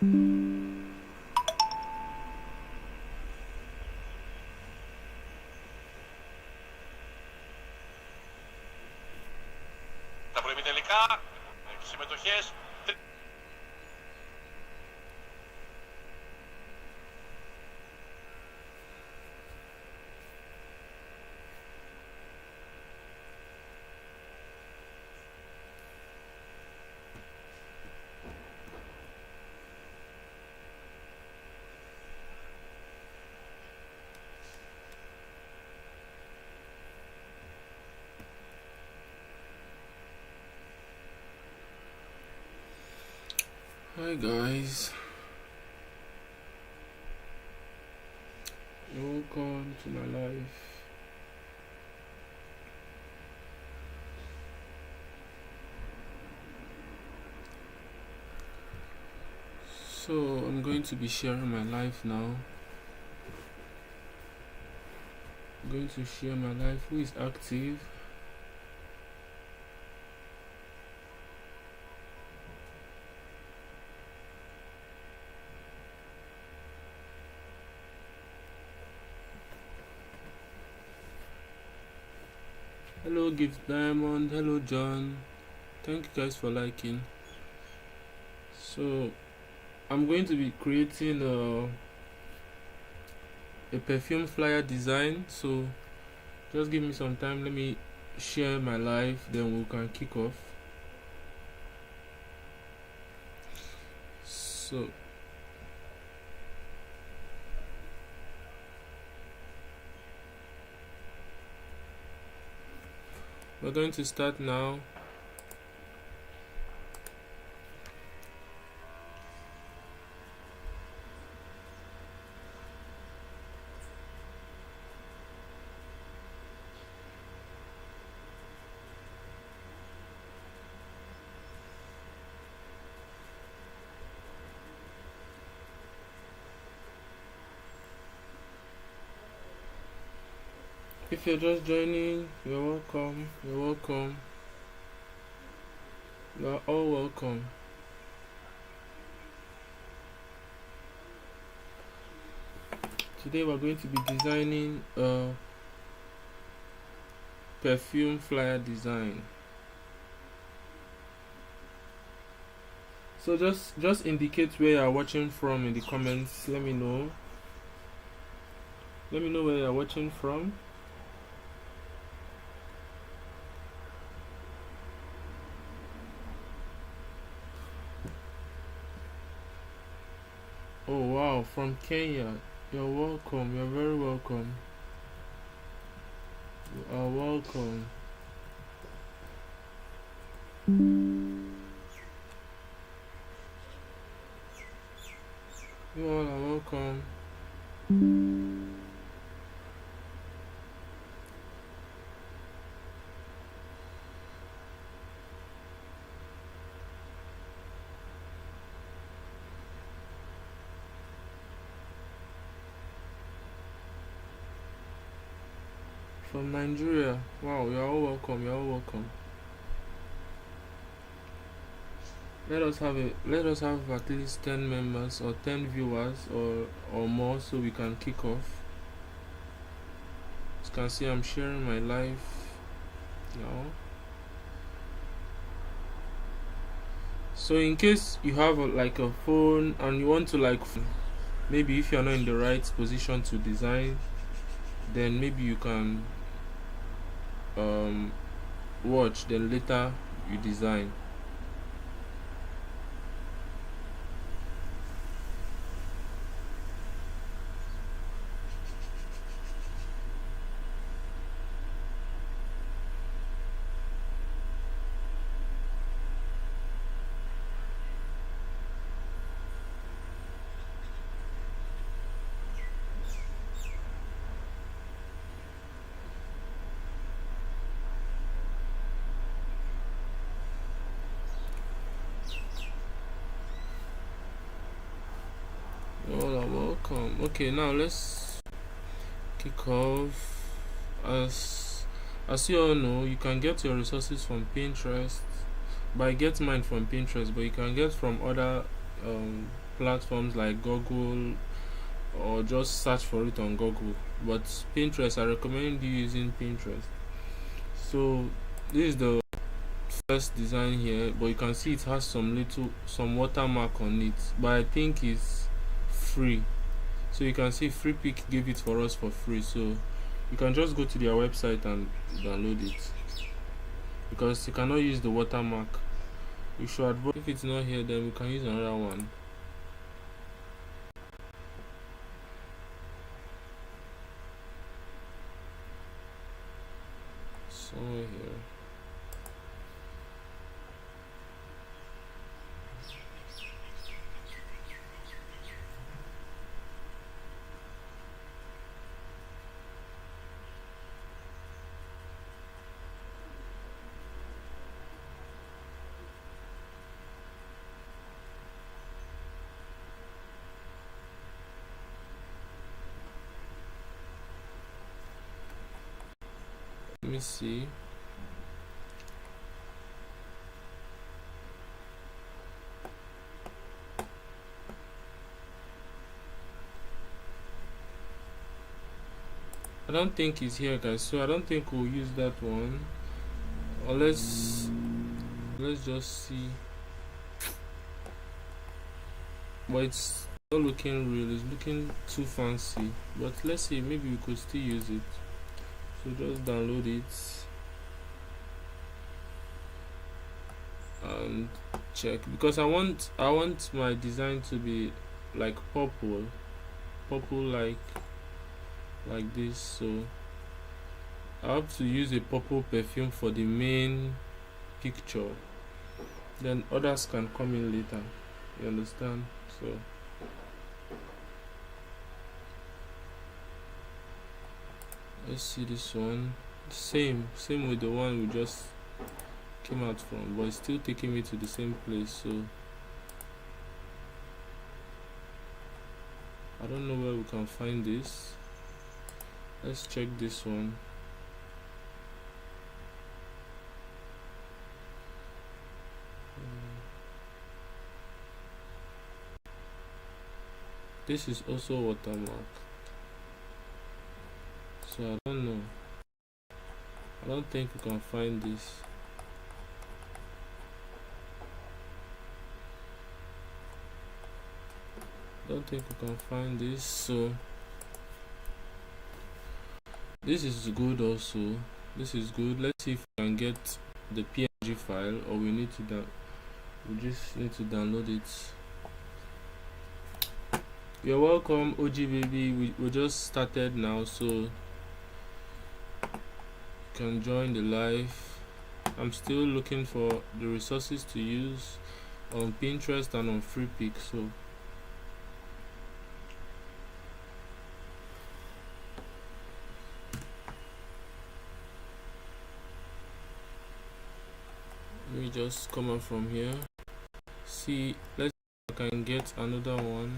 Τα προημιτελικά, συμμετοχές. Hi guys, welcome to my life. So I'm going to be sharing my life now. I'm going to share my life. Who is active? Hello Gift Diamond, hello John. Thank you guys for liking. So I'm going to be creating a perfume flyer design, so just give me some time. Let me share my life, then we can kick off. So we're going to start now. If you're just joining, you're welcome. You're welcome. You are all welcome. Today we're going to be designing a perfume flyer design. So just indicate where you are watching from in the comments. Let me know. Let me know where you are watching from. Oh wow, from Kenya. You're welcome. You're very welcome. You are welcome. You all are welcome. From Nigeria. Wow, you're all welcome. You're all welcome. Let us have at least 10 members or 10 viewers or more, so we can kick off. As you can see, I'm sharing my life now. So in case you have like a phone and you want to maybe if you're not in the right position to design, then maybe you can watch, then later you design. All are welcome. Okay, now let's kick off. As you all know, you can get your resources from Pinterest. But I get mine from Pinterest, but you can get from other platforms like Google, or just search for it on Google. But Pinterest, I recommend you using Pinterest. So this is the first design here, but you can see it has some watermark on it, but I think it's free. So you can see FreePic gave it for us for free, so you can just go to their website and download it, because you cannot use the watermark. You should advise, if it's not here, then we can use another one. Somewhere here. Let me see. I don't think it's here, guys, so I don't think we'll use that one. Or let's just see. But it's not looking real, it's looking too fancy. But let's see, maybe we could still use it. So just download it and check, because I want my design to be like purple like this. So I have to use a purple perfume for the main picture, then others can come in later, you understand? So let's see this one. Same with the one we just came out from, but it's still taking me to the same place. So I don't know where we can find this. Let's check this one. This is also watermark, so I don't know. I don't think we can find this. Don't think we can find this. So this is good also. This is good. Let's see if we can get the PNG file, or we just need to download it. You're welcome, OG baby. We just started now, so you can join the live. I'm still looking for the resources to use on Pinterest and on FreePic. So let me just come out from here. See, let's see if I can get another one.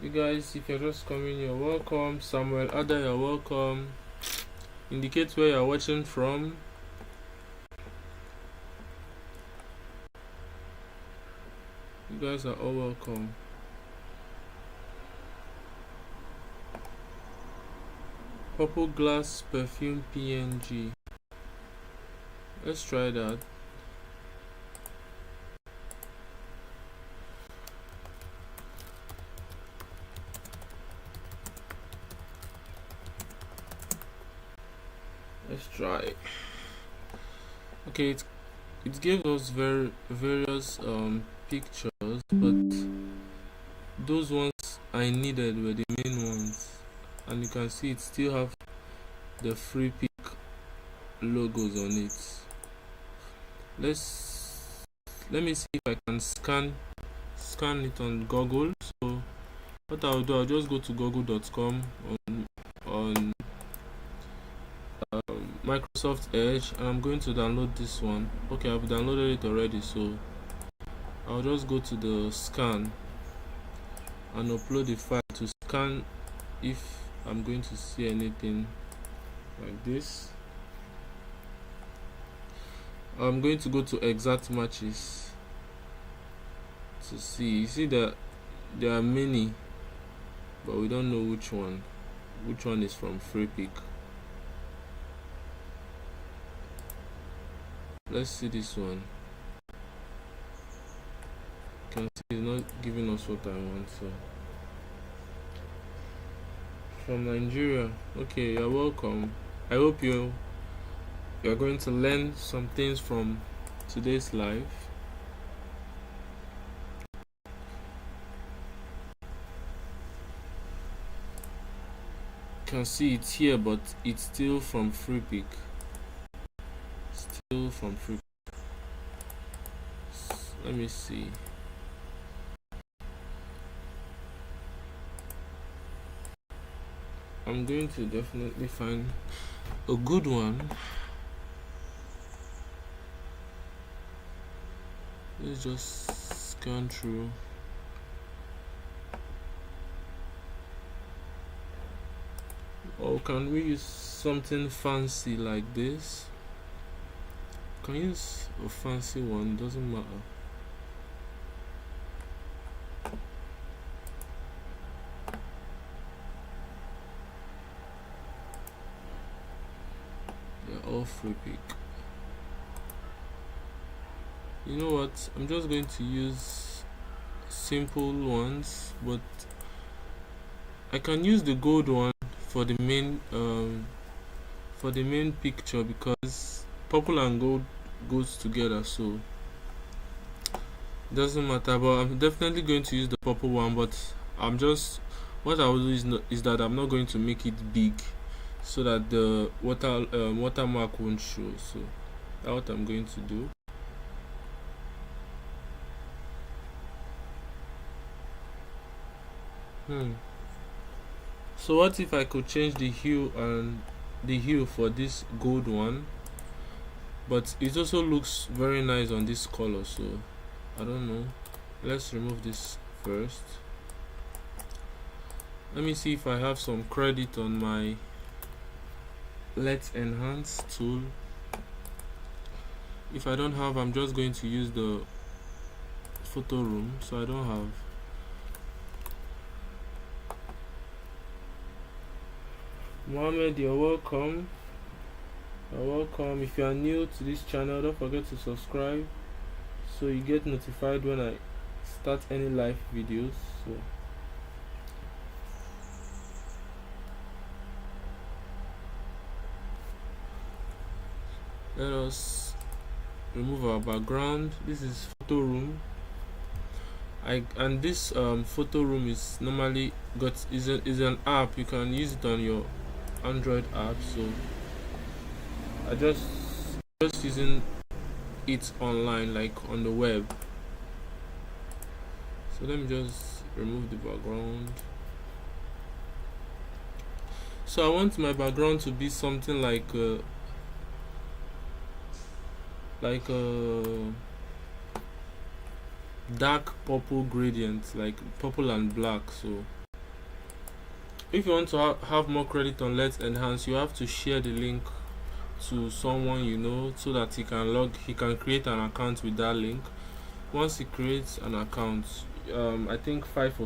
You guys, if you're just coming, you're welcome. Samuel Ada, you're welcome. Indicate where you're watching from. You guys are all welcome. Purple glass perfume PNG. Let's try that. Let's try. Okay, it gave us various pictures, but those ones I needed were the main ones, and you can see it still have the FreePic logos on it. Let me see if I can scan it on Google. So what I'll do, I'll just go to google.com on Microsoft Edge, and I'm going to download this one. Okay, I've downloaded it already, so I'll just go to the scan and upload the file to scan if I'm going to see anything like this. I'm going to go to exact matches to see. You see that there are many, but we don't know which one is from free pick. Let's see this one. You can see it's not giving us what I want. So from Nigeria. Okay, you're welcome. I hope you're going to learn some things from today's live. You can see it's here, but it's still from free pick. Still from free pick. Let me see. I'm going to definitely find a good one. Let's just scan through. Or can we use something fancy like this? Can use a fancy one, doesn't matter. They're all free pick. You know what? I'm just going to use simple ones, but I can use the gold one for the main picture because purple and gold goes together, so it doesn't matter. But I'm definitely going to use the purple one, but what I will do is that I'm not going to make it big so that the watermark won't show. So that's what I'm going to do. So what if I could change the hue for this gold one, but it also looks very nice on this color, so I don't know. Let's remove this first. Let me see if I have some credit on my Let's Enhance tool. If I don't have, I'm just going to use the photo room. So I don't have. Mohammed, you're welcome. You're welcome. If you are new to this channel, don't forget to subscribe so you get notified when I start any live videos. So let us remove our background. This is photo room. And this photo room is normally is an app. You can use it on your Android app, so I just using it online, like on the web. So let me just remove the background. So I want my background to be something like a dark purple gradient, like purple and black. So if you want to have more credit on Let's Enhance, you have to share the link to someone you know so that he can create an account with that link. Once he creates an account, I think 5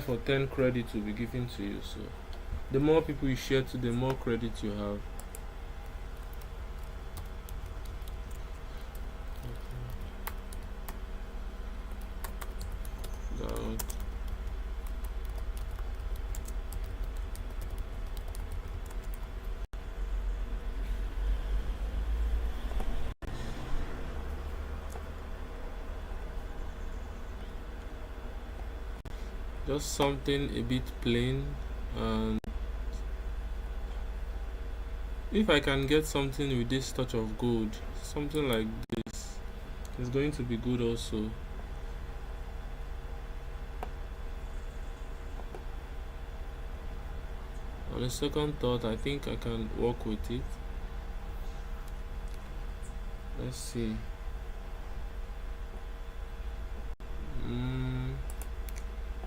or 10 credits will be given to you. So the more people you share to, the more credit you have. Just something a bit plain, and if I can get something with this touch of gold, something like this, is going to be good also. On a second thought, I think I can work with it. Let's see.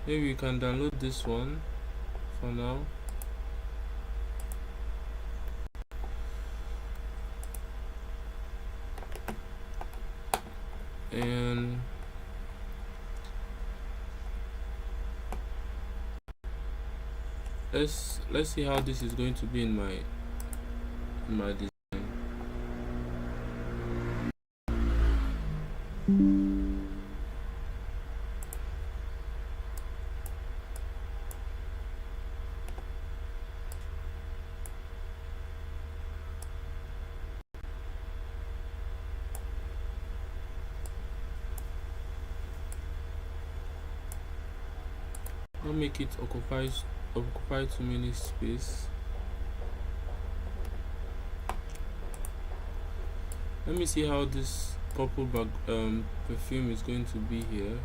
Maybe you can download this one for now. And let's see how this is going to be in my design. Don't make it occupy too many space. Let me see how this purple perfume is going to be here.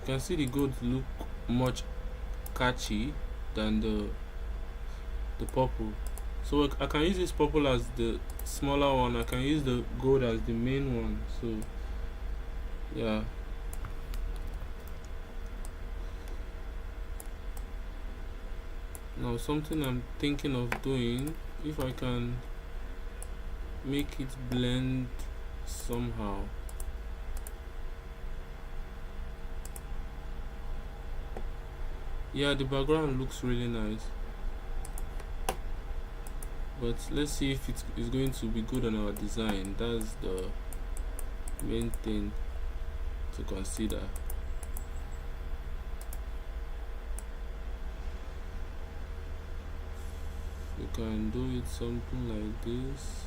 You can see the gold look much catchy than the purple. So I can use this purple as the smaller one. I can use the gold as the main one. So yeah. Now something I'm thinking of doing, if I can make it blend somehow. Yeah, the background looks really nice, but let's see if it is going to be good on our design. That's the main thing to consider. You can do it something like this.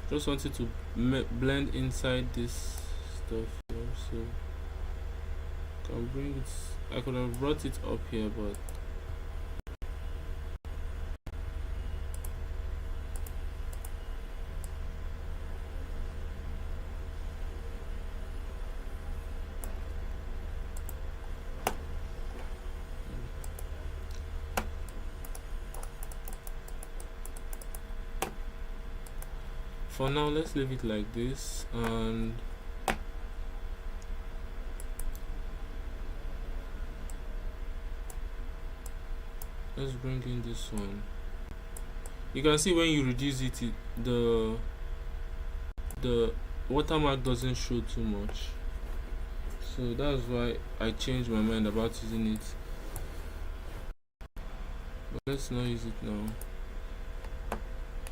Just wanted to blend inside this stuff here, so can bring it. I could have brought it up here, but for now let's leave it like this. And let's bring in this one. You can see when you reduce it, the watermark doesn't show too much, so that's why I changed my mind about using it. But let's not use it now.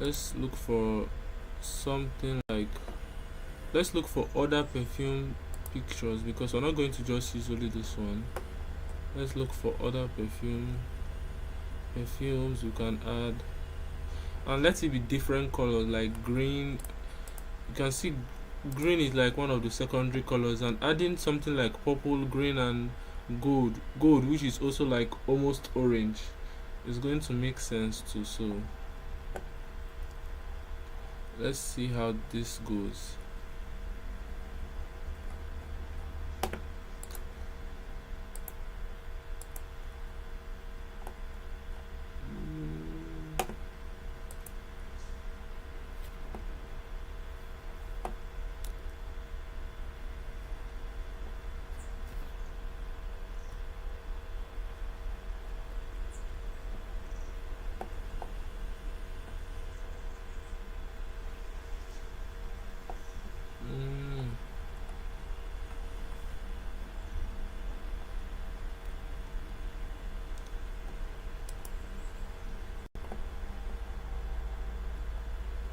Let's look for something like, let's look for other perfume pictures, because we're not going to just use only this one. Let's look for other perfumes we can add, and let it be different colors, like green. You can see green is like one of the secondary colors, and adding something like purple, green, and gold, which is also like almost orange, is going to make sense too. So let's see how this goes.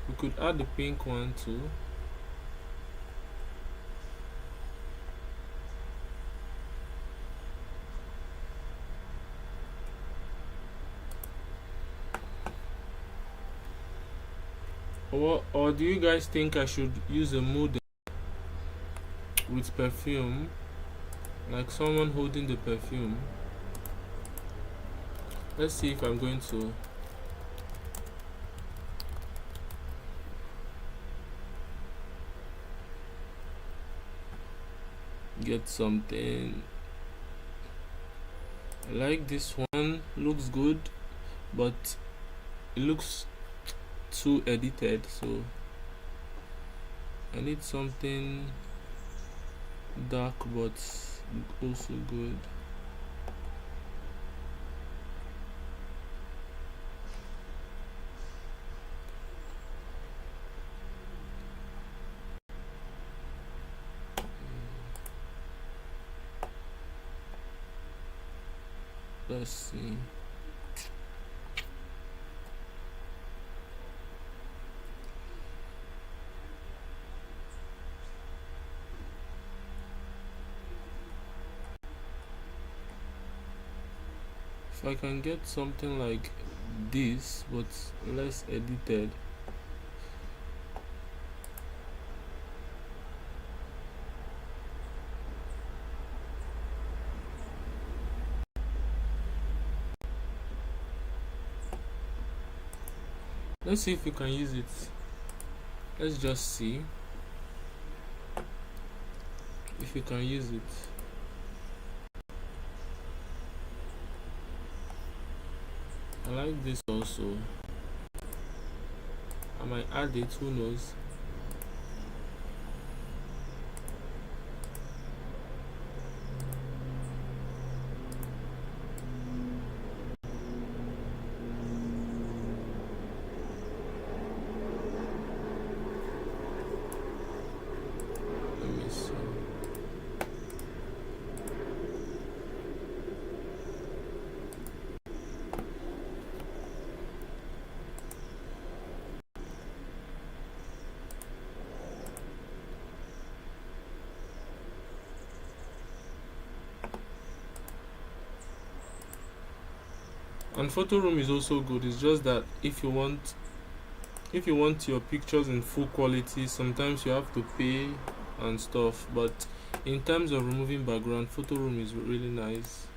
We could add the pink one too. Or do you guys think I should use a mood with perfume, like someone holding the perfume? Let's see if I'm going to get something. I like this one, looks good, but it looks too edited, so I need something dark but also good. Let's see. If I can get something like this but less edited. Let's see if we can use it. Let's just see if we can use it. I like this also. I might add it, who knows. Let me see. And photo room is also good. It's just that if you want your pictures in full quality, sometimes you have to pay and stuff, but in terms of removing background, photo room is really nice.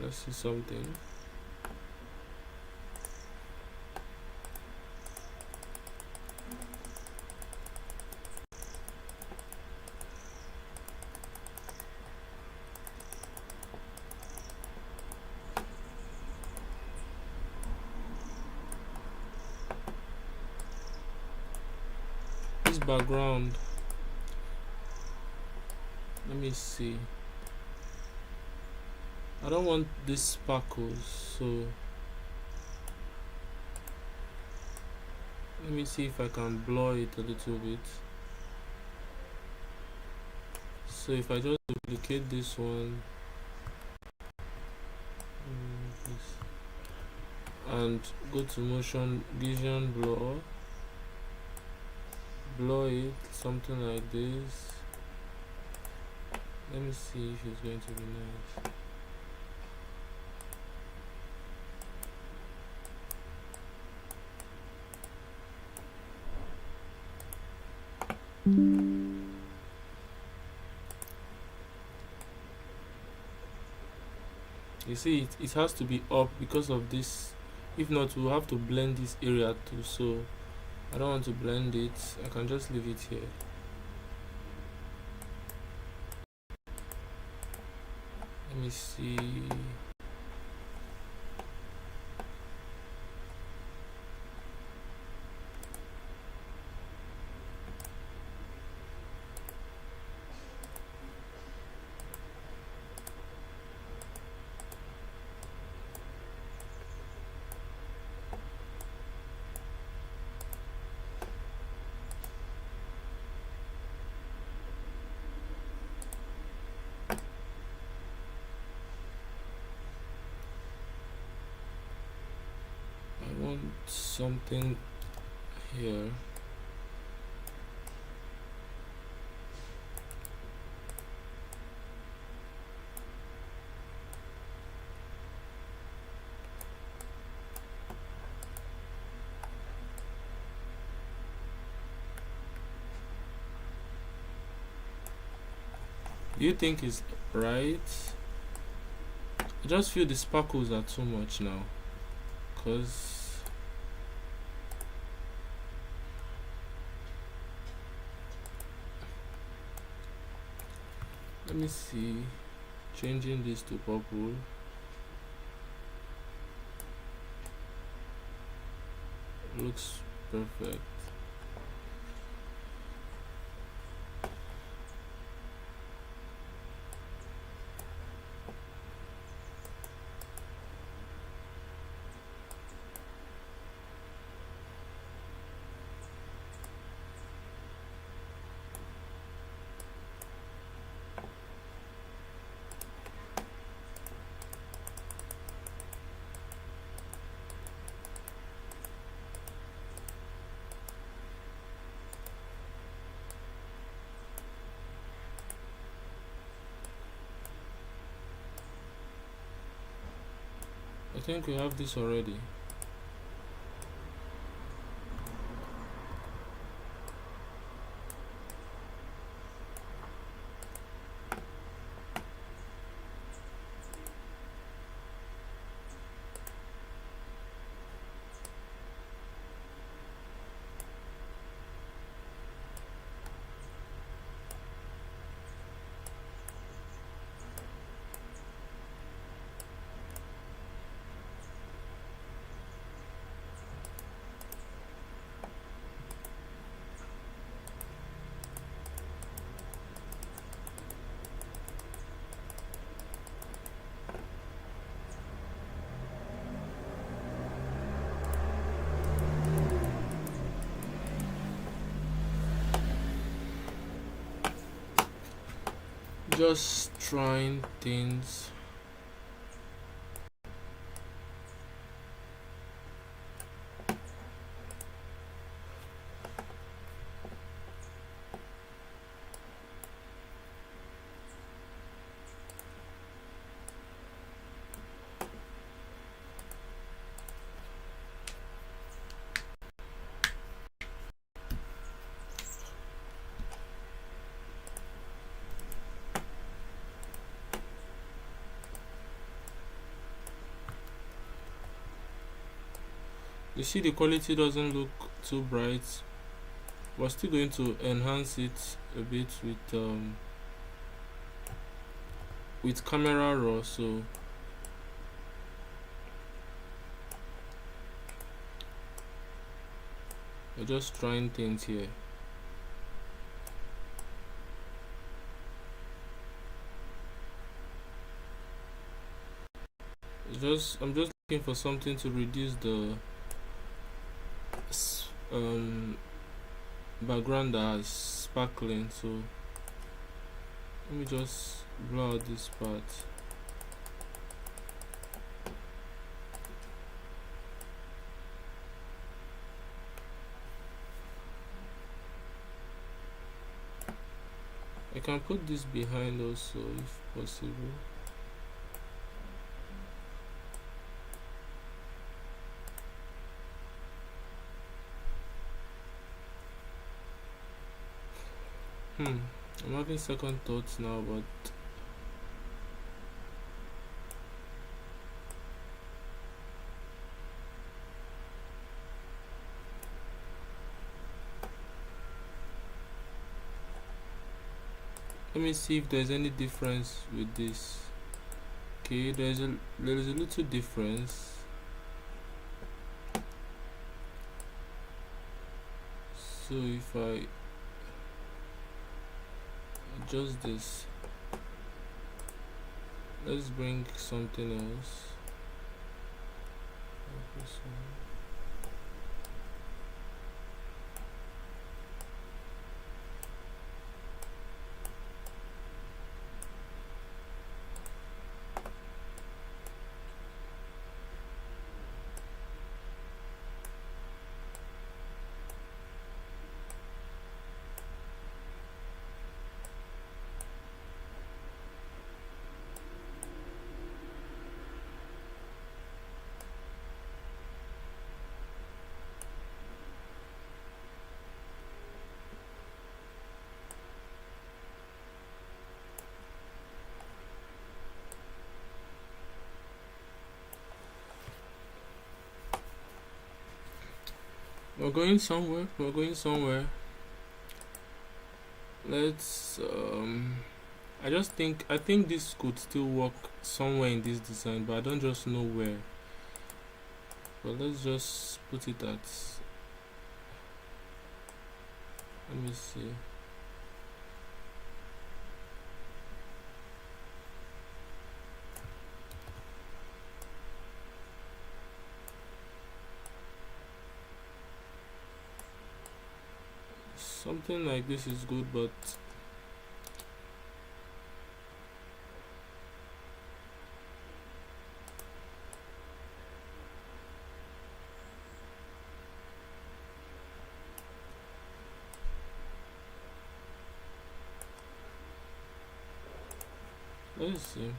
Let's see something. This background, let me see. I don't want these sparkles, so let me see if I can blur it a little bit. So if I just duplicate this one, and go to motion, Gaussian blur it, something like this. Let me see if it's going to be nice. You see, it has to be up because of this. If not, we'll have to blend this area too. So I don't want to blend it. I can just leave it here. Let me see. I want something here. Do you think it's right? I just feel the sparkles are too much now, because let me see, changing this to purple. Looks perfect. I think we have this already. Just trying things. You see the quality doesn't look too bright. We're still going to enhance it a bit with camera raw. So we're just trying things here. I'm just looking for something to reduce the background that is sparkling. So let me just blur out this part. I can put this behind also if possible. I'm having second thoughts now, but let me see if there's any difference with this. Okay, there is a little difference. So if I adjust this, let's bring something else. We're going somewhere. Let's I think this could still work somewhere in this design, but I don't just know where. But let's just put it at, let me see. Something like this is good, but let's see.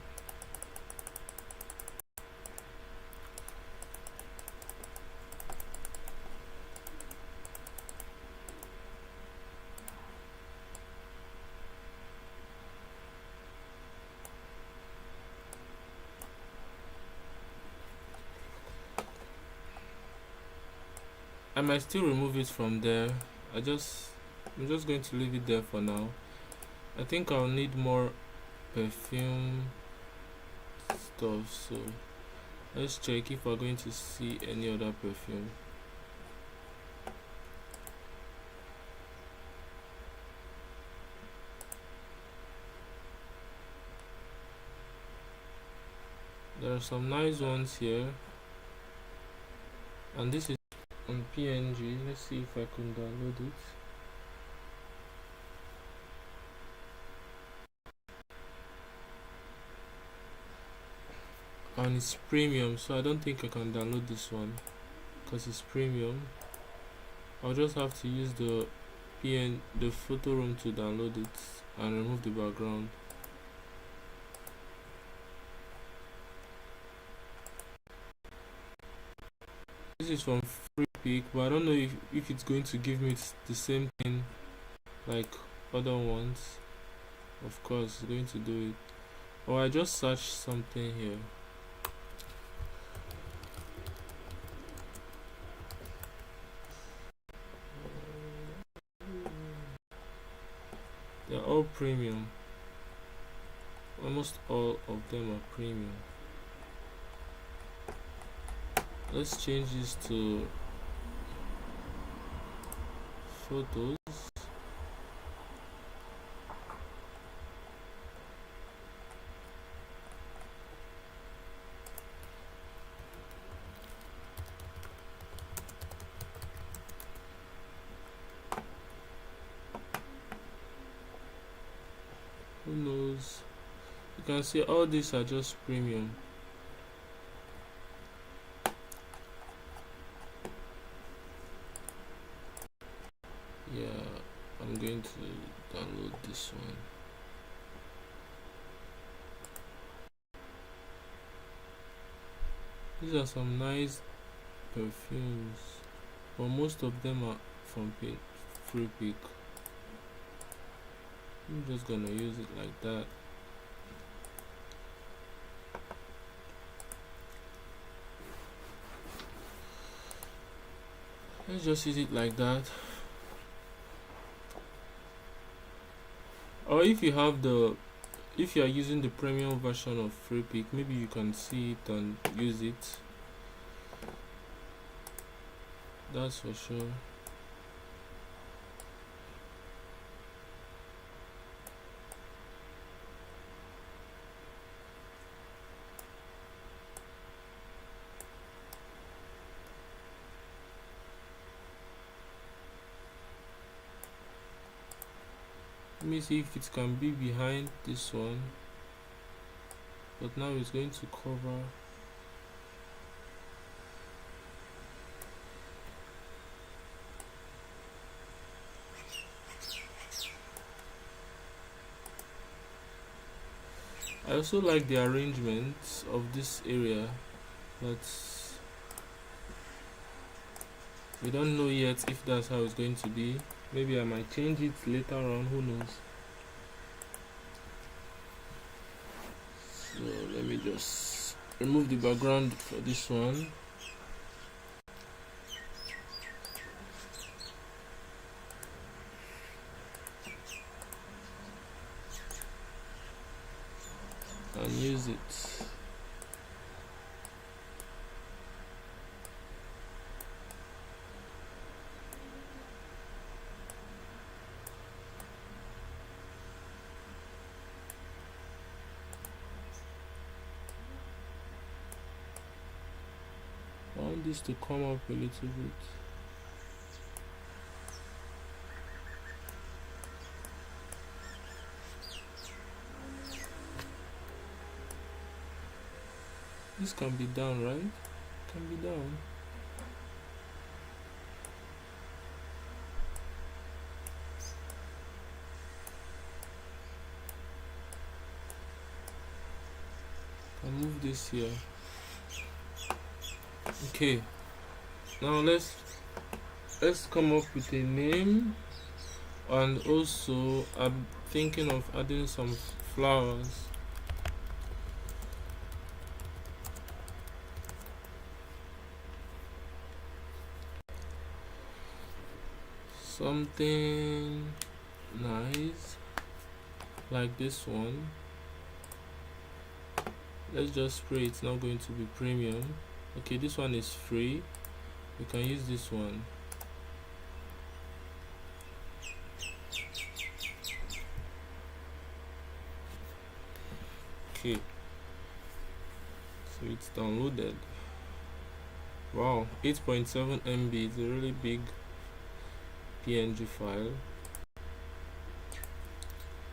I might still remove it from there. I'm just going to leave it there for now. I think I'll need more perfume stuff, so let's check if we're going to see any other perfume. There are some nice ones here, and this is on PNG. Let's see if I can download it. And it's premium, so I don't think I can download this one because it's premium. I'll just have to use the photo room to download it and remove the background. This is from FreePic, but I don't know if it's going to give me the same thing like other ones. Of course, it's going to do it. Or I just search something here. They're all premium. Almost all of them are premium. Let's change this to photos. Who knows? You can see all these are just premium. Yeah, I'm going to download this one. These are some nice perfumes, but most of them are from FreePic. I'm just gonna use it like that. Let's just use it like that. Or if you are using the premium version of FreePic, maybe you can see it and use it. That's for sure. Let me see if it can be behind this one, but now it's going to cover. I also like the arrangement of this area, but we don't know yet if that's how it's going to be. Maybe I might change it later on, who knows. So let me just remove the background for this one. And use it. I want this to come up a little bit. This can be down, right? Can be down. I'll move this here. Okay, now let's come up with a name, and also I'm thinking of adding some flowers. something nice like this one. Let's just pray it's not going to be premium. Okay, this one is free. We can use this one. Okay, so it's downloaded. Wow, 8.7 MB. It's a really big PNG file.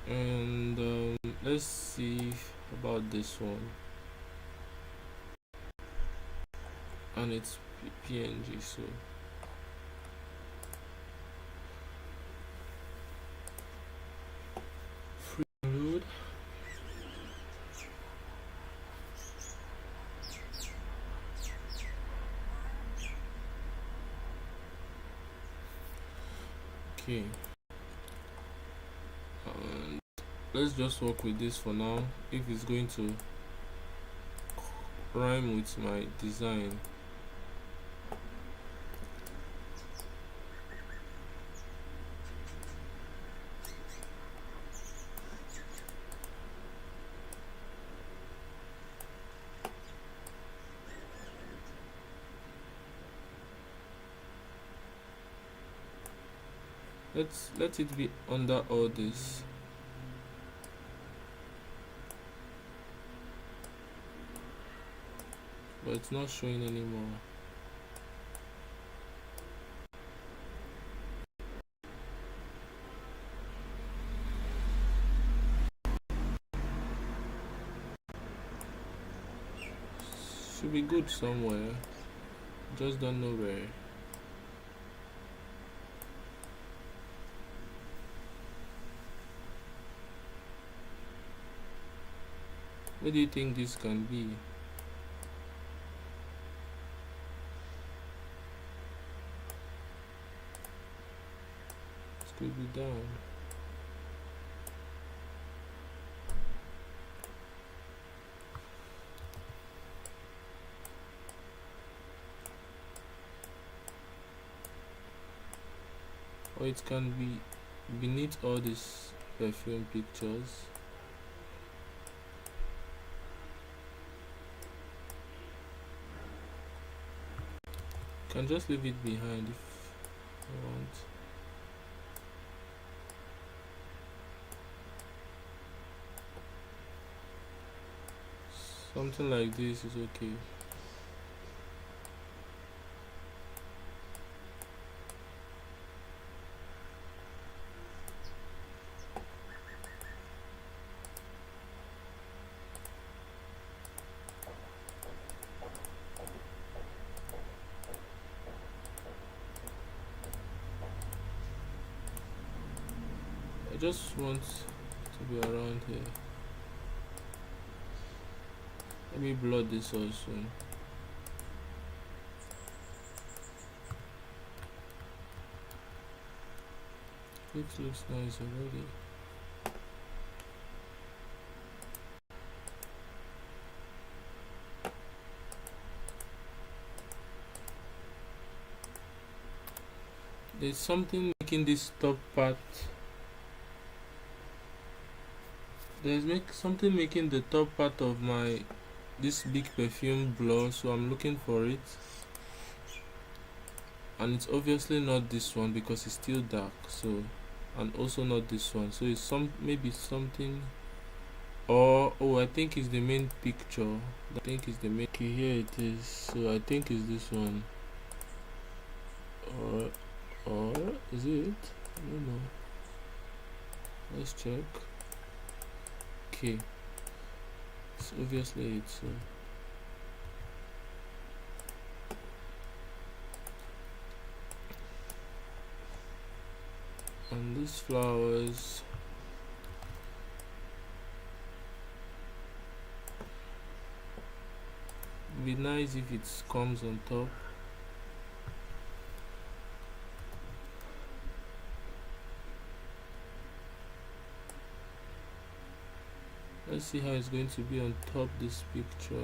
And let's see about this one. And it's PNG, so free download. Okay, and let's just work with this for now. If it's going to rhyme with my design. Let it be under all this. But it's not showing anymore. Should be good somewhere. Just don't know where. What do you think this can be? It could be down. Or it can be beneath all these perfume pictures. Can just leave it behind if I want. Something like this is okay. I just want to be around here. Let me blur this also. It looks nice already. There's something making this top part. Something making the top part of this big perfume blur, so I'm looking for it. And it's obviously not this one because it's still dark, so, and also not this one, so it's maybe something, or oh, I think it's the main picture. I think it's the main. Okay, here it is. So I think it's this one, or is it? I don't know. Let's check. Okay, it's obviously it. So and these flowers, it'd be nice if it comes on top. Let's see how it's going to be on top this picture.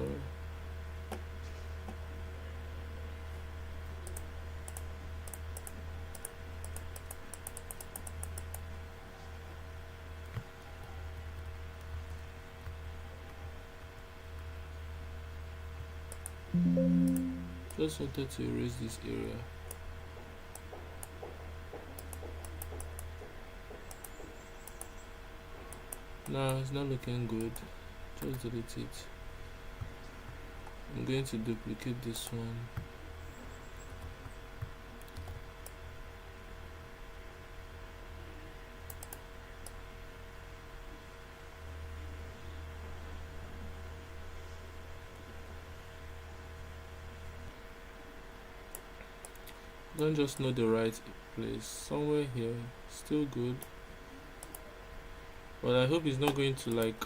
Just wanted to erase this area. Nah, it's not looking good. Just delete it. I'm going to duplicate this one. Don't just know the right place. Somewhere here, still good. But I hope it's not going to like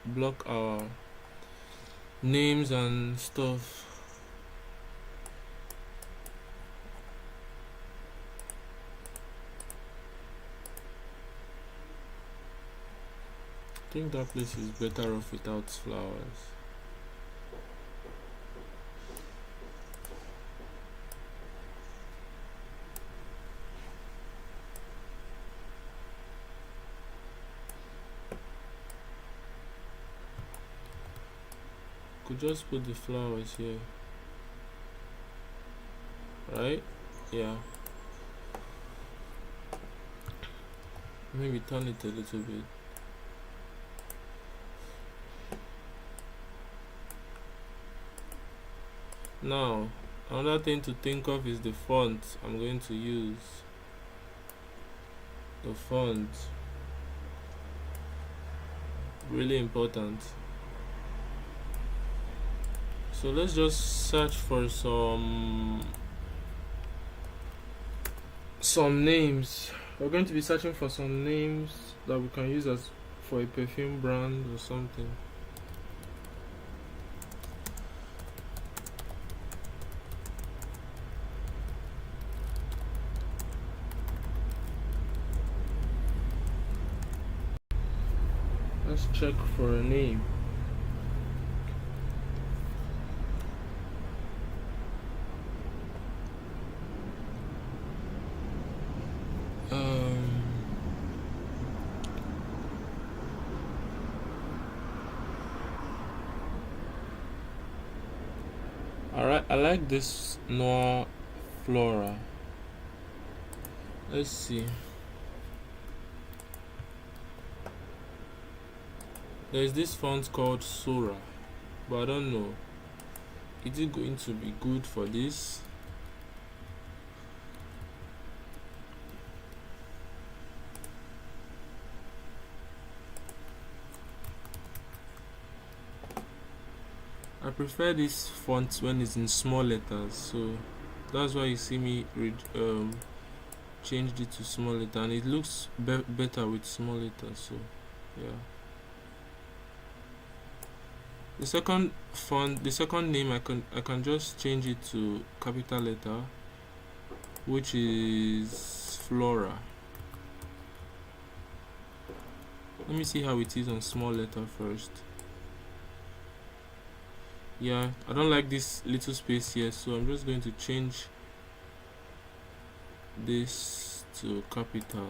block our names and stuff. I think that place is better off without flowers. Could just put the flowers here, right? Yeah, maybe turn it a little bit. Now another thing to think of is the font I'm going to use. The font, really important. So let's just search for some names. We're going to be searching for some names that we can use as for a perfume brand or something. Let's check for a name. Alright, I like this Noir Flora. Let's see. There's this font called Sora, but I don't know. Is it going to be good for this? I prefer this font when it's in small letters, so that's why you see me changed it to small letter, and it looks better with small letters. So yeah. The second font, the second name, I can just change it to capital letter, which is Flora. Let me see how it is on small letter first. Yeah, I don't like this little space here, so I'm just going to change this to capital.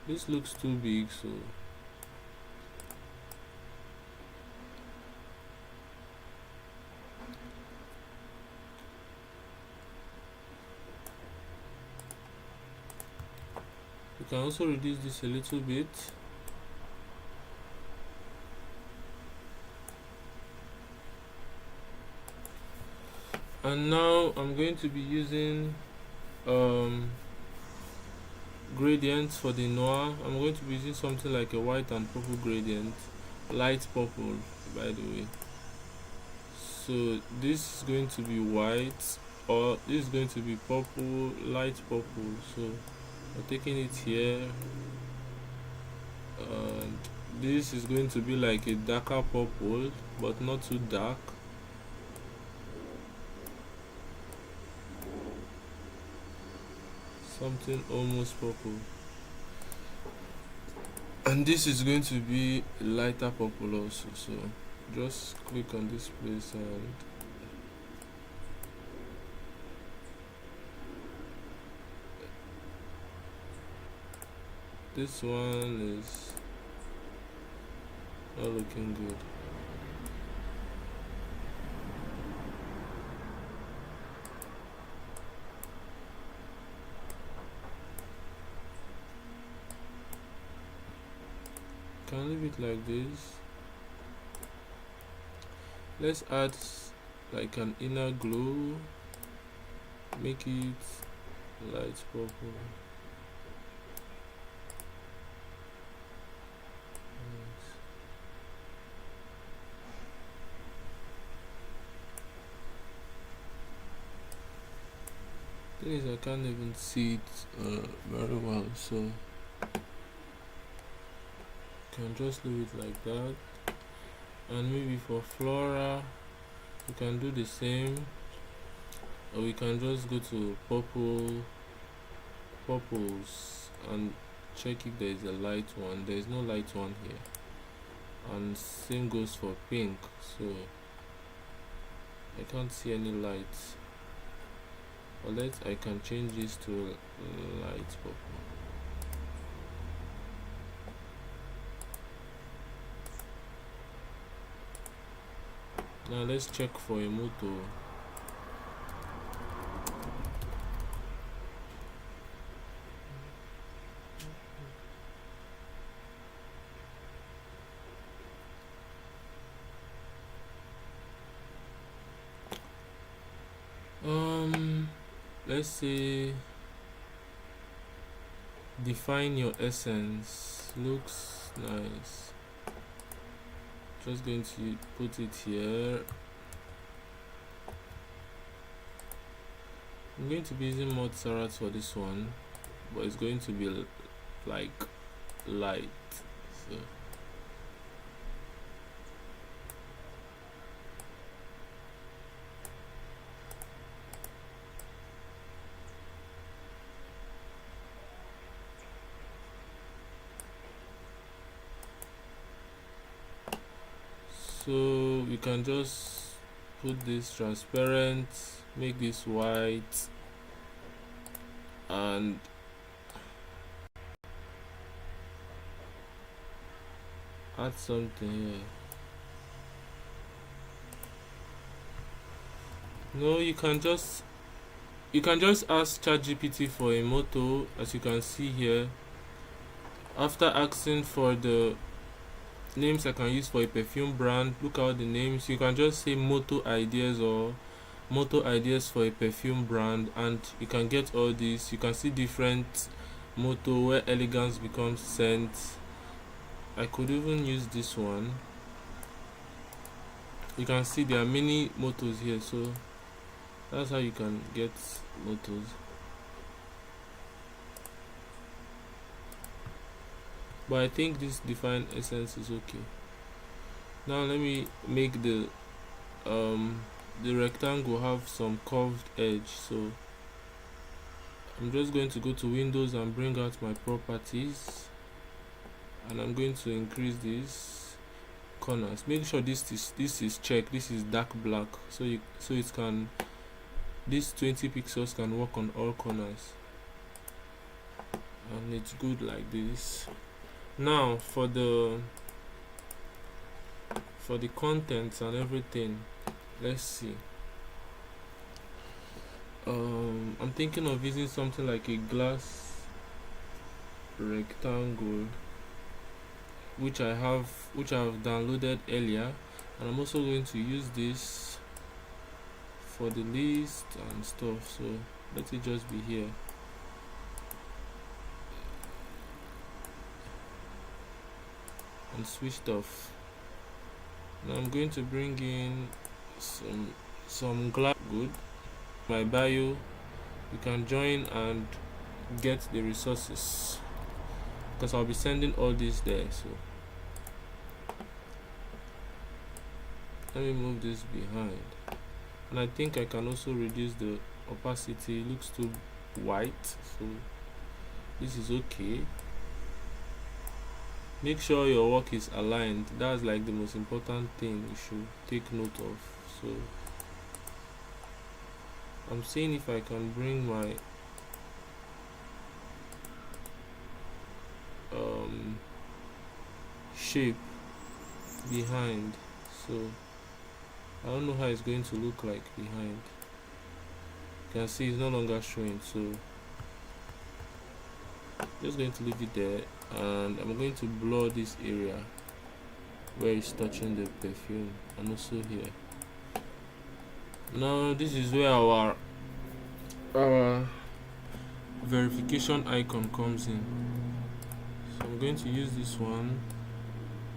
This looks too big, so you can also reduce this a little bit. And now I'm going to be using gradients for the noir. I'm going to be using something like a white and purple gradient, light purple by the way. So this is going to be white, or this is going to be purple, light purple. So I'm taking it here, and this is going to be like a darker purple but not too dark. Something almost purple, and this is going to be lighter purple also. So just click on this place and This one is not looking good. Can leave it like this. Let's add like an inner glow, make it light purple. Thing is, I can't even see it very well, so can just leave it like that. And maybe for flora we can do the same, or we can just go to purples and check if there is a light one. There is no light one here, and same goes for pink, so I can't see any light. But I can change this to light purple. Now let's check for a motto. Let's say define your essence. Looks nice. Just going to put it here. I'm going to be using mud sarat for this one, but it's going to be like light, so we can just put this transparent, make this white, and add something here. No, you can just ask ChatGPT for a motto, as you can see here. After asking for the names I can use for a perfume brand, look out the names. You can just say motto ideas or motto ideas for a perfume brand, and you can get all these. You can see different motto where elegance becomes scent. I could even use this one. You can see there are many mottos here, so that's how you can get mottos. But I think this define essence is okay. Now let me make the rectangle have some curved edge, so I'm just going to go to Windows and bring out my properties, and I'm going to increase these corners. Make sure this is checked. This is dark black, so it can, this 20 pixels can work on all corners, and it's good like this. Now for the contents and everything, let's see. I'm thinking of using something like a glass rectangle, which I have downloaded earlier, and I'm also going to use this for the list and stuff, so let it just be here. And switched off. Now I'm going to bring in some glass. Good. My bio, you can join and get the resources, because I'll be sending all this there. So let me move this behind, and I think I can also reduce the opacity. It looks too white, so this is okay. Make sure your work is aligned. That's like the most important thing you should take note of. So I'm seeing if I can bring my shape behind. So I don't know how it's going to look like behind. You can see it's no longer showing, so just going to leave it there, and I'm going to blur this area where it's touching the perfume, and also here. Now this is where our verification icon comes in. So I'm going to use this one.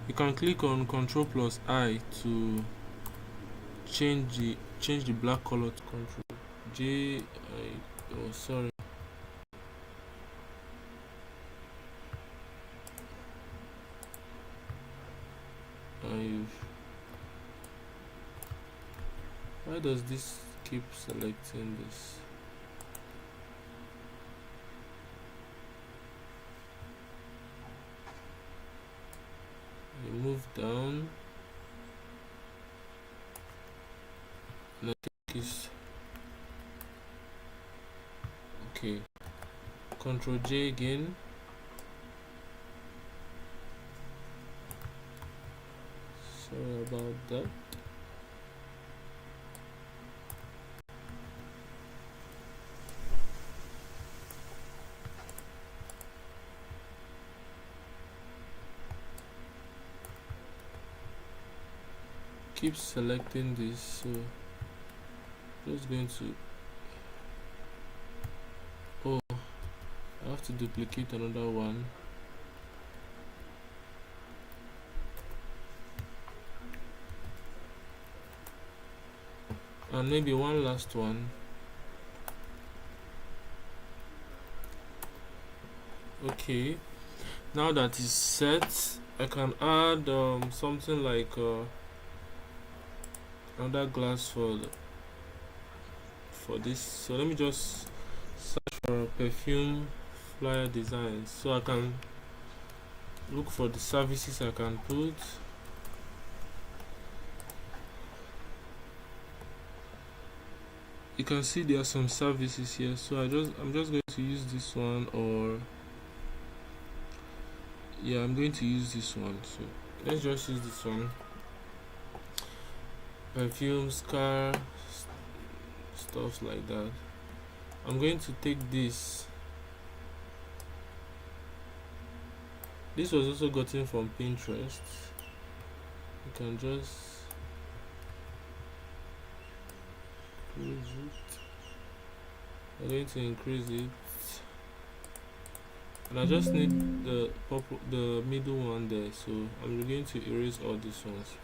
You can click on Ctrl plus I to change the black color to Ctrl J. Oh, sorry. Why does this keep selecting this? You move down, and I think it's okay. Ctrl J again. Sorry about that. Keep selecting this, so just going to I have to duplicate another one. And maybe one last one. Okay, now that is set, I can add something like another glass for this. So let me just search for perfume flyer designs, so I can look for the services I can put. You can see there are some services here, so I'm just going to use this one, or yeah, I'm going to use this one. So let's just use this one. Perfumes, car, stuff like that. I'm going to take this. This was also gotten from Pinterest. You can just close it. I'm going to increase it, and I just need the middle one there. So I'm going to erase all these ones.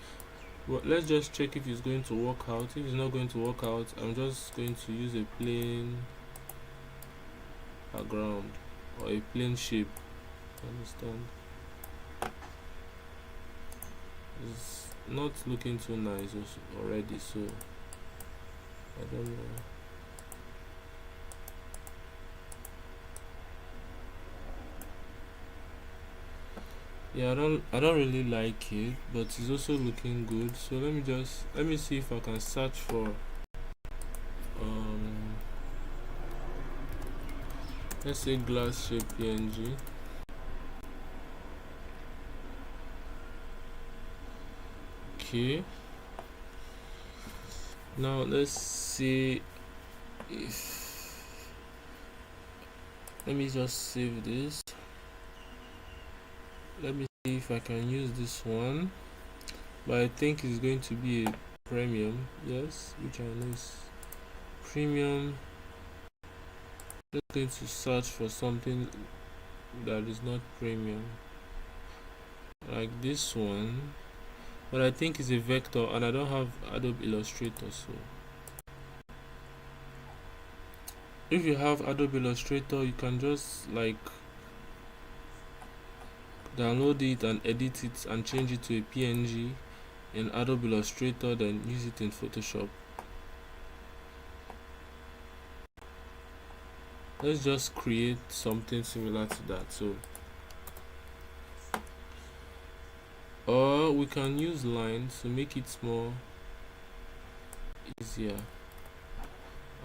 Well, let's just check if it's going to work out. If it's not going to work out, I'm just going to use a plain background or a plain shape. Understand? It's not looking too nice already, so I don't know. Yeah, I don't really like it, but it's also looking good. So let me see if I can search for let's say glass shape PNG. Okay, now let's see if, let me just save this. Let me see if I can use this one, but I think it's going to be a premium. Yes, which I know is premium. Just going to search for something that is not premium, like this one, but I think it's a vector, and I don't have Adobe Illustrator. So if you have Adobe Illustrator, you can just like download it and edit it and change it to a PNG in Adobe Illustrator, then use it in Photoshop. Let's just create something similar to that. So, or we can use lines to make it more easier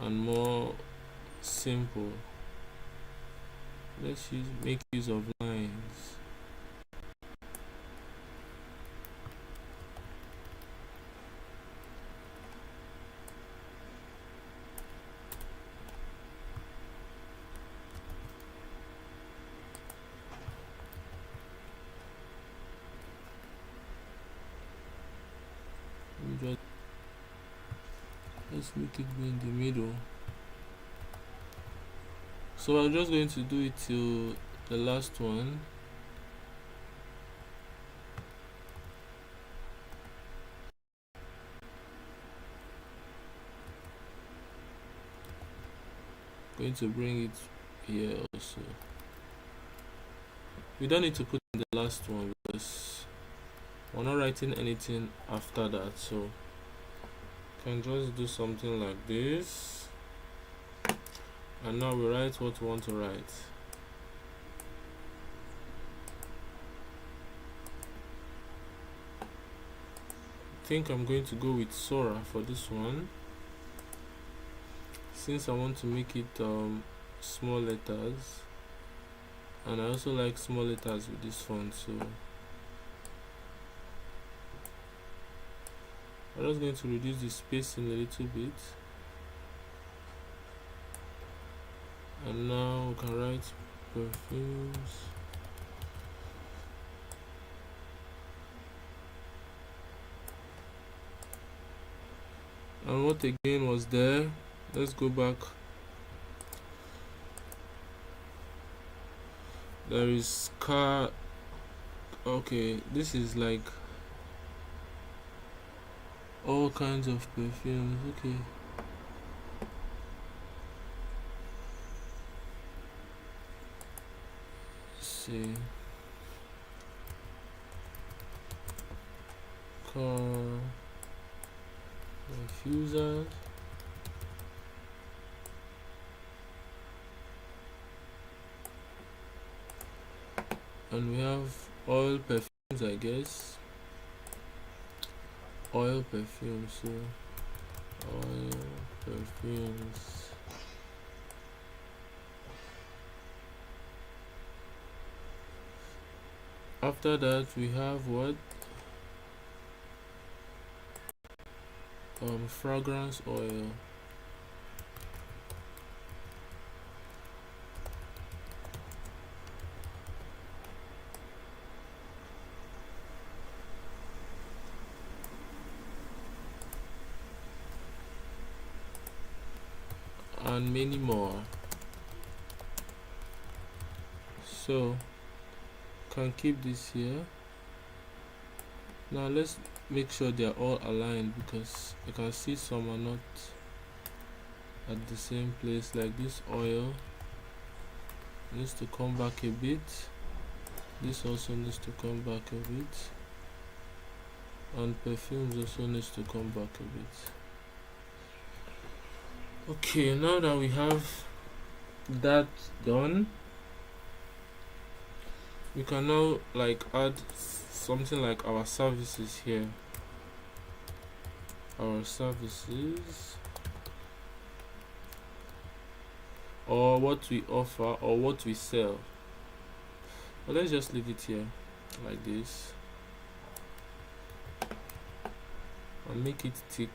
and more simple. Let's make use of lines. but let's make it be in the middle. So I'm just going to do it till the last one. Going to bring it here also. We don't need to put in the last one because we're not writing anything after that, so can just do something like this, and now we write what we want to write. I think I'm going to go with Sora for this one, since I want to make it small letters, and I also like small letters with this font, so I'm just going to reduce the spacing a little bit. And now we can write perfumes. And what again was there? Let's go back. There is car. Okay, this is like all kinds of perfumes. Okay. Let's see. Car diffuser. And we have oil perfumes, I guess. Oil perfumes, so oil perfumes. After that we have what? Fragrance oil. And many more. So can keep this here. Now let's make sure they are all aligned, because you can see some are not at the same place. Like this oil needs to come back a bit, this also needs to come back a bit, and perfumes also needs to come back a bit. Okay, now that we have that done, we can now like add something like our services here. Our services, or what we offer, or what we sell. But let's just leave it here like this and make it thick.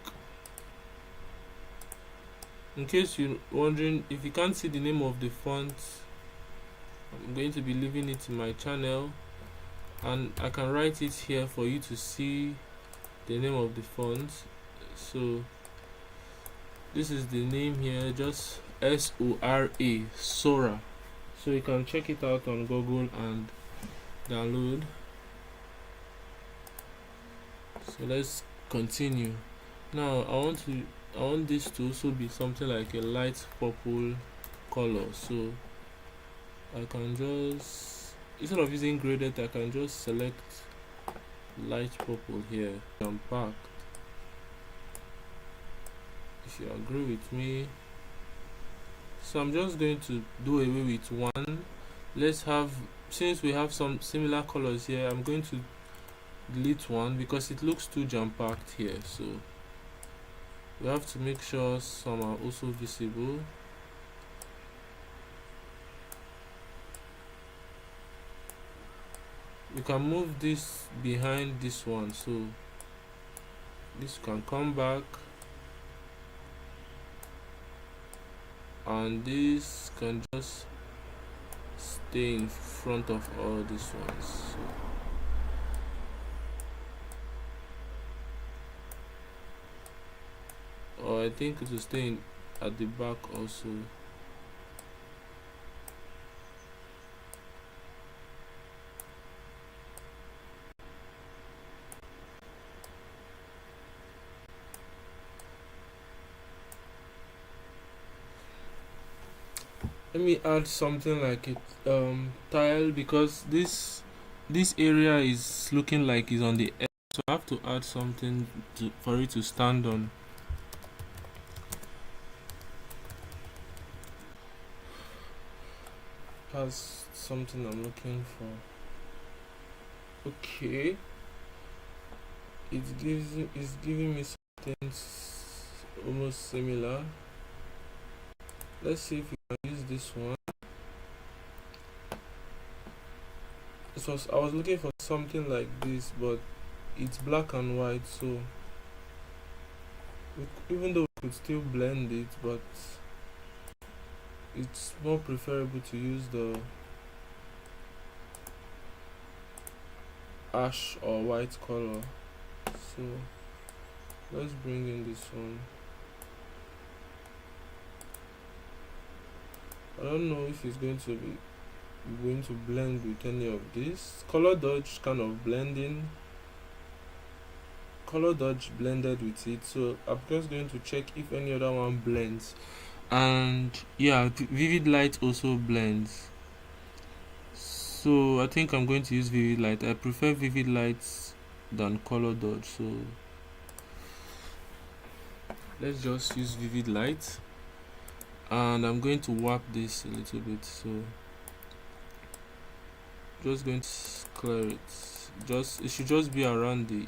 In case you're wondering, if you can't see the name of the font, I'm going to be leaving it in my channel, and I can write it here for you to see the name of the font. So this is the name here, just S-O-R-A, Sora. So you can check it out on Google and download. So let's continue. Now I want this to also be something like a light purple color, so I can just, instead of using graded, I can just select light purple here and pack. If you agree with me. So I'm just going to do away with one. Let's have, since we have some similar colors here, I'm going to delete one because it looks too jam-packed here. So we have to make sure some are also visible. We can move this behind this one, so this can come back, and this can just stay in front of all these ones. So or I think it will stay in at the back also. Let me add something like it tile, because this area is looking like it's on the edge, so I have to add something for it to stand on. That's something I'm looking for. Okay, it's giving me something almost similar. Let's see if we can use this one. I was looking for something like this, but it's black and white, so even though we could still blend it, but it's more preferable to use the ash or white color. So let's bring in this one. I don't know if it's going to blend with any of this. Color dodge kind of blending. Color dodge blended with it, so I'm just going to check if any other one blends. And yeah, vivid light also blends, so I think I'm going to use vivid light. I prefer vivid lights than color dodge, so let's just use vivid light. And I'm going to warp this a little bit, so just going to clear it. It should just be around the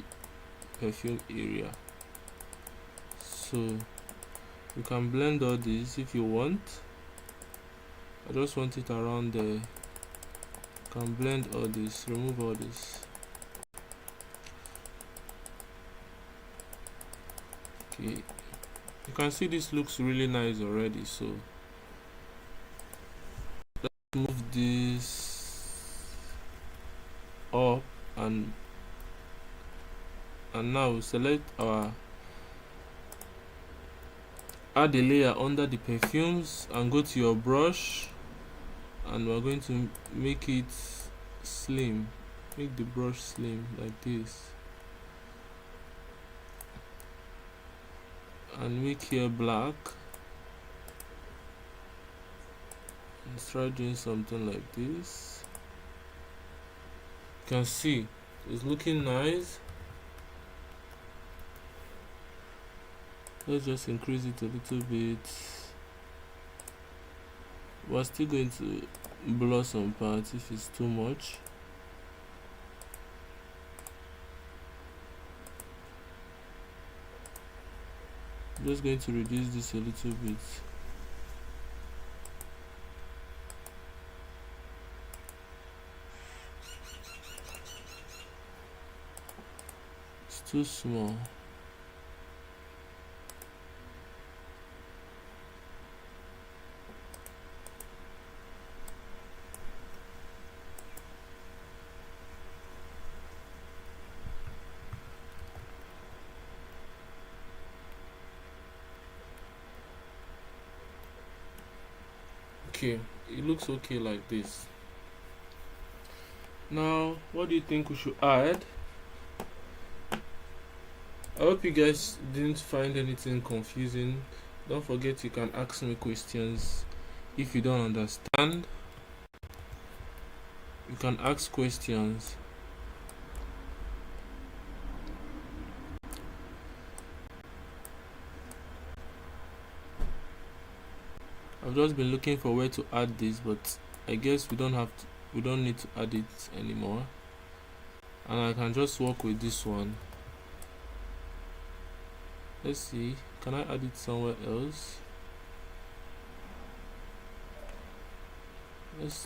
perfume area, so you can blend all this if you want. I just want it around there. You can blend all this, remove all this. Okay, you can see this looks really nice already, so let's move this up, and now select our add a layer under the perfumes and go to your brush, and we're going to make it slim. Make the brush slim like this, and make here black. Let's try doing something like this. You can see it's looking nice. Let's just increase it a little bit. We're still going to blur some parts if it's too much. I'm just going to reduce this a little bit. It's too small. Okay, it looks okay like this. Now, what do you think we should add? I hope you guys didn't find anything confusing. Don't forget, you can ask me questions if you don't understand. You can ask questions. I've just been looking for where to add this, but I guess we don't need to add it anymore, and I can just work with this one. Let's see, can I add it somewhere else?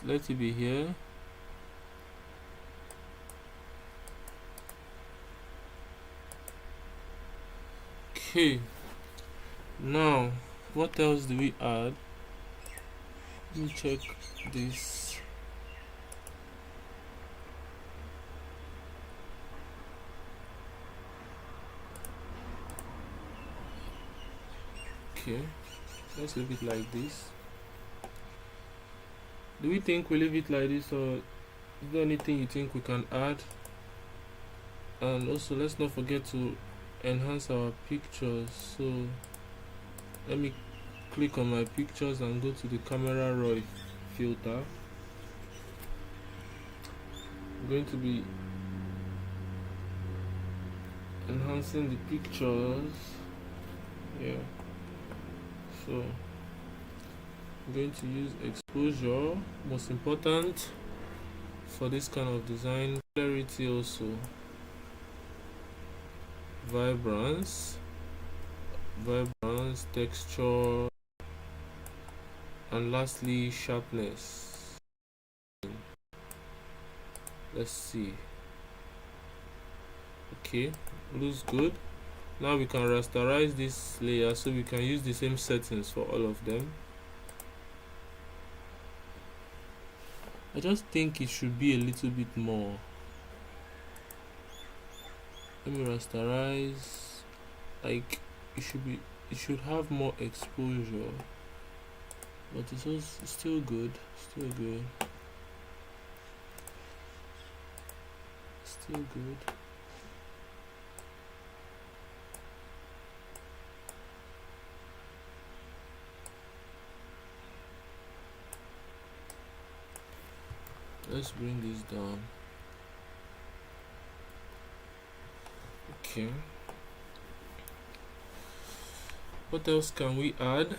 Let it be here. Okay, now what else do we add? Let me check this. Okay, let's leave it like this. Do we think we leave it like this, or is there anything you think we can add? And also, let's not forget to enhance our pictures. So let me click on my pictures and go to the camera raw filter. I'm going to be enhancing the pictures. Yeah, so I'm going to use exposure, most important for this kind of design, clarity also, vibrance, texture, and lastly sharpness. Let's see. Okay, looks good. Now we can rasterize this layer so we can use the same settings for all of them. I just think it should be a little bit more. Let me rasterize. Like it should have more exposure, but it's also still good. Still good. Let's bring this down. Okay. What else can we add?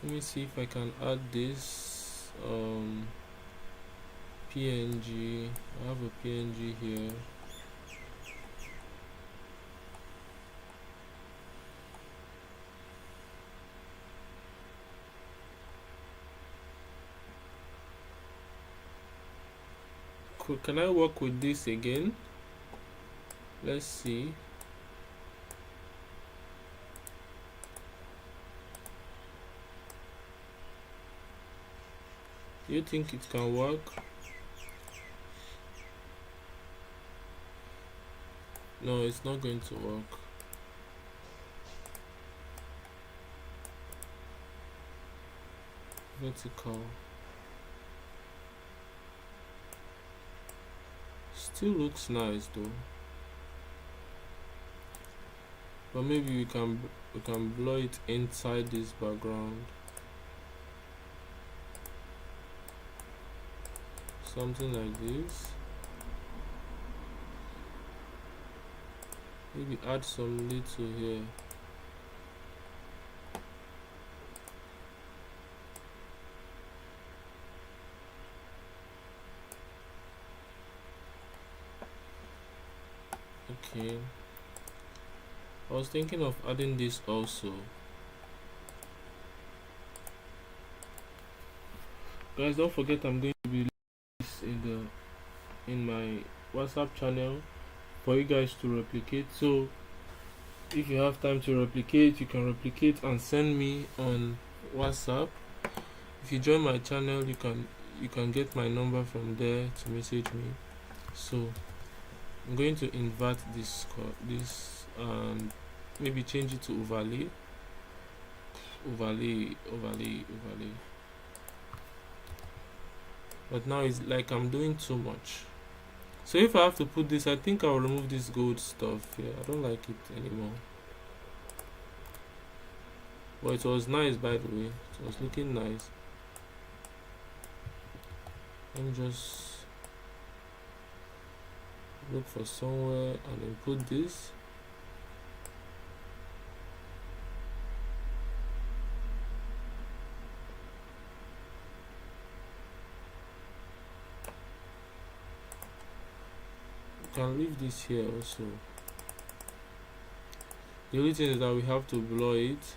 Let me see if I can add this PNG. I have a PNG here. Cool. Can I work with this again? Let's see. Do you think it can work? No, it's not going to work. Vertical. Still looks nice though. But maybe we can blur it inside this background. Something like this. Maybe add some little here. Okay. I was thinking of adding this also. Guys, don't forget I'm going to be this in my WhatsApp channel for you guys to replicate. So if you have time to replicate, you can replicate and send me on WhatsApp. If you join my channel, you can get my number from there to message me. So I'm going to invert this and maybe change it to overlay. But now it's like I'm doing too much. So if I have to put this, I think I'll remove this gold stuff here. I don't like it anymore. But it was nice, by the way. It was looking nice. Let me just look for somewhere and then put this. You can leave this here also. The only thing is that we have to blur it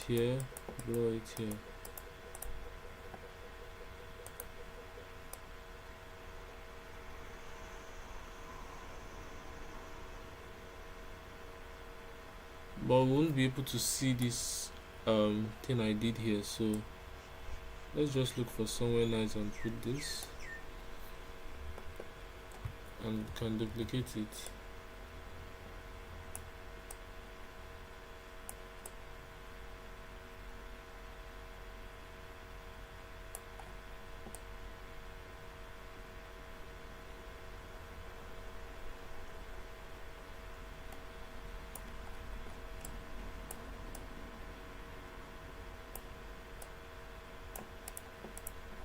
here, blur it here. but we won't be able to see this thing I did here. So let's just look for somewhere nice and put this, and can duplicate it.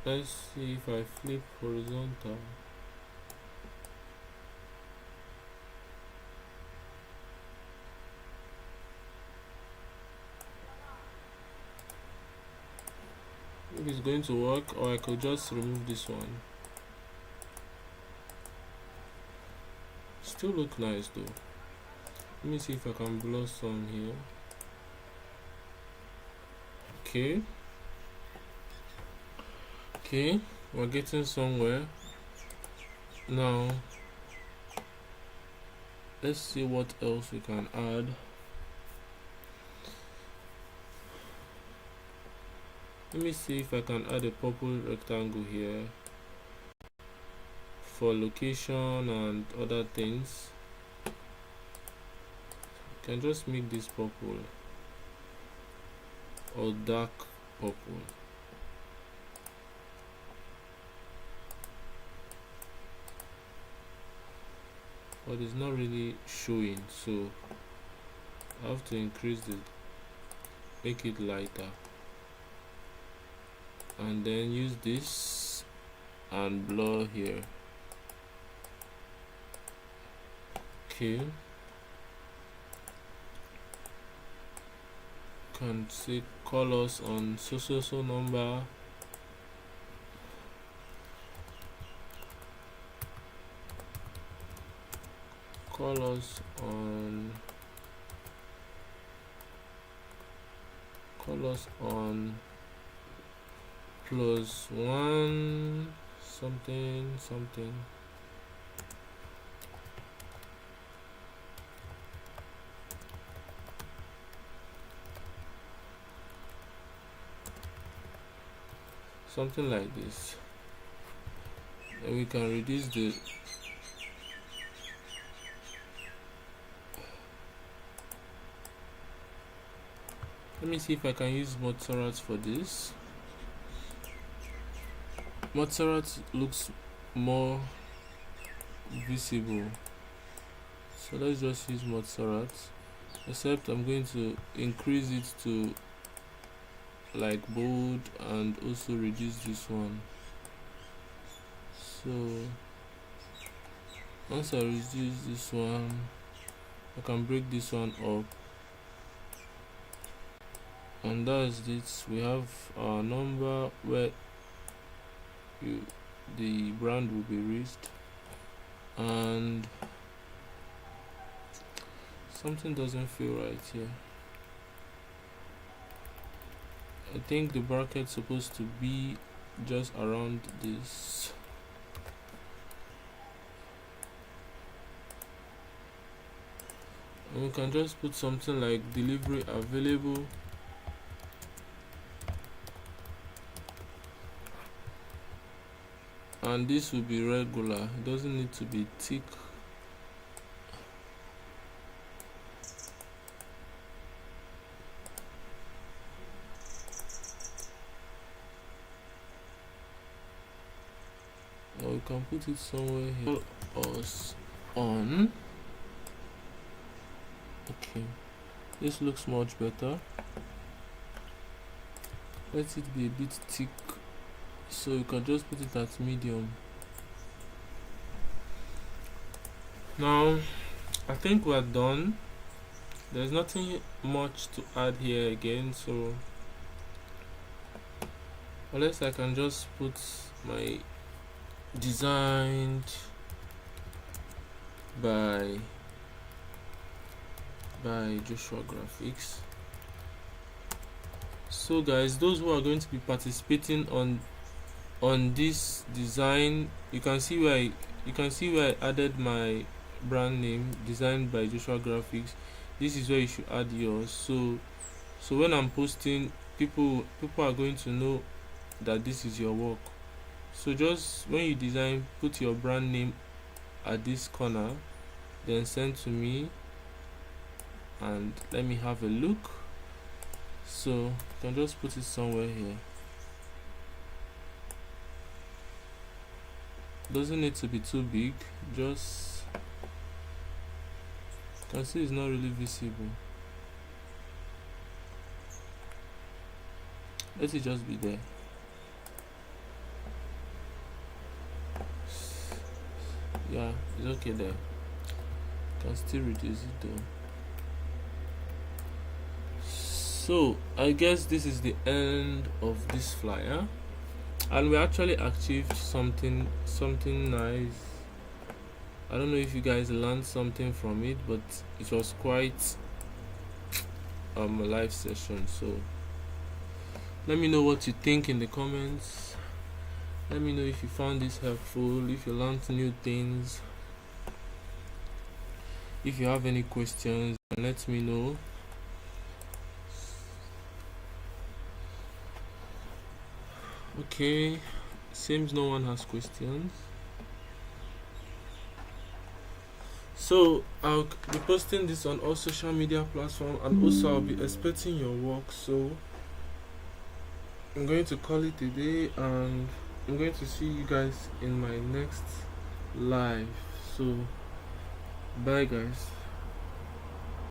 Let's see if I flip horizontal. If it's going to work, or I could just remove this one. Still look nice though. Let me see if I can blur some here. Okay, we're getting somewhere. Now let's see what else we can add. Let me see if I can add a purple rectangle here for location and other things. You can just make this purple or dark purple. But it's not really showing, so I have to increase it, make it lighter, and then use this and blur here. Okay, can see colors on so number. Colors on +1 something. Something like this. And we can reduce the let me see if I can use Montserrat for this. Montserrat looks more visible, so let's just use Montserrat, except I'm going to increase it to like bold and also reduce this one. So once I reduce this one, I can break this one up, and that's it. We have our number where the brand will be reached, and something doesn't feel right here. I think the bracket's supposed to be just around this. And we can just put something like delivery available. And this will be regular, it doesn't need to be thick. Or we can put it somewhere here. Us on. Okay, this looks much better. Let it be a bit thick, so you can just put it at medium. Now I think we're done. There's nothing much to add here again, so unless I can just put my designed by Joshua Graphics. So guys, those who are going to be participating on this design, you can see where I added my brand name, designed by Joshua Graphics. this is where you should add yours. So when I'm posting, people are going to know that this is your work. So just when you design, put your brand name at this corner, then send to me, and let me have a look. So you can just put it somewhere here. Doesn't need to be too big, just you can see it's not really visible. Let it just be there. Yeah, it's okay there. Can still reduce it though. So I guess this is the end of this flyer, and we actually achieved something nice. I don't know if you guys learned something from it, but it was quite a live session. So let me know what you think in the comments. Let me know if you found this helpful, if you learned new things. If you have any questions, let me know. Okay, seems no one has questions. So I'll be posting this on all social media platforms, and also I'll be expecting your work. So I'm going to call it a day, and I'm going to see you guys in my next live. So bye guys.